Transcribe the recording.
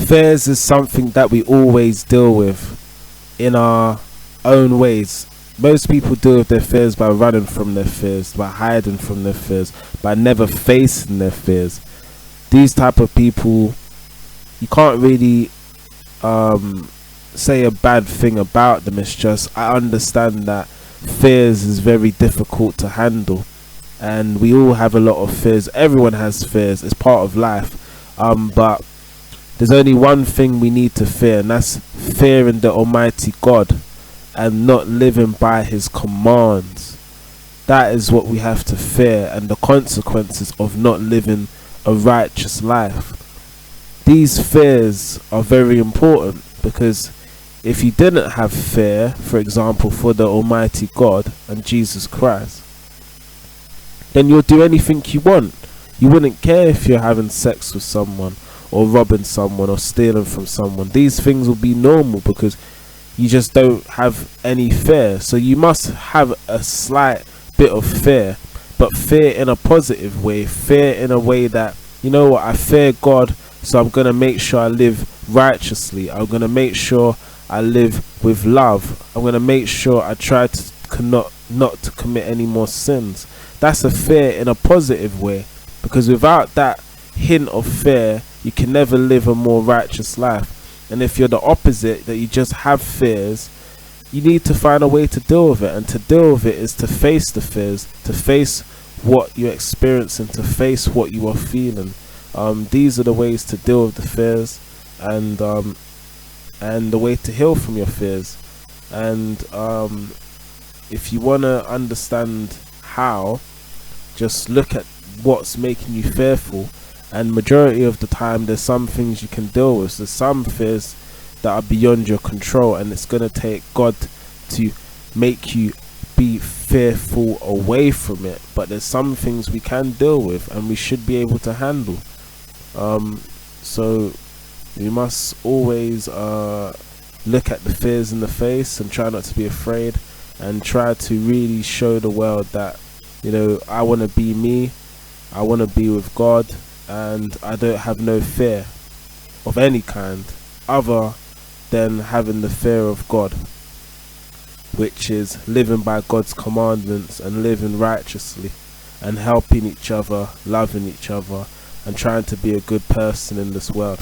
Fears is something that we always deal with in our own ways. Most people deal with their fears by running from their fears, by hiding from their fears, by never facing their fears. These type of people, you can't really say a bad thing about them. It's just, I understand that fears is very difficult to handle, and we all have a lot of fears. Everyone has fears, it's part of life. But there's only one thing we need to fear, and that's fearing the Almighty God and not living by his commands. That is what we have to fear, and the consequences of not living a righteous life. These fears are very important, because if you didn't have fear, for example, for the Almighty God and Jesus Christ, then you'll do anything you want. You wouldn't care if you're having sex with someone, or robbing someone, or stealing from someone. These things will be normal because you just don't have any fear. So you must have a slight bit of fear, but fear in a positive way. Fear in a way that, you know what, I fear God, so I'm going to make sure I live righteously. I'm going to make sure I live with love. I'm going to make sure I try to not to commit any more sins. That's a fear in a positive way, because without that hint of fear, you can never live a more righteous life. And if you're the opposite, that you just have fears, you need to find a way to deal with it. And to deal with it is to face the fears, to face what you're experiencing, to face what you are feeling. These are the ways to deal with the fears, and the way to heal from your fears. And if you want to understand how, just look at what's making you fearful. And majority of the time, there's some things you can deal with. There's some fears that are beyond your control, and it's going to take God to make you be fearful away from it. But there's some things we can deal with, and we should be able to handle. So we must always look at the fears in the face and try not to be afraid, and try to really show the world that, you know, I want to be me, I want to be with God, and I don't have no fear of any kind other than having the fear of God, which is living by God's commandments and living righteously and helping each other, loving each other, and trying to be a good person in this world.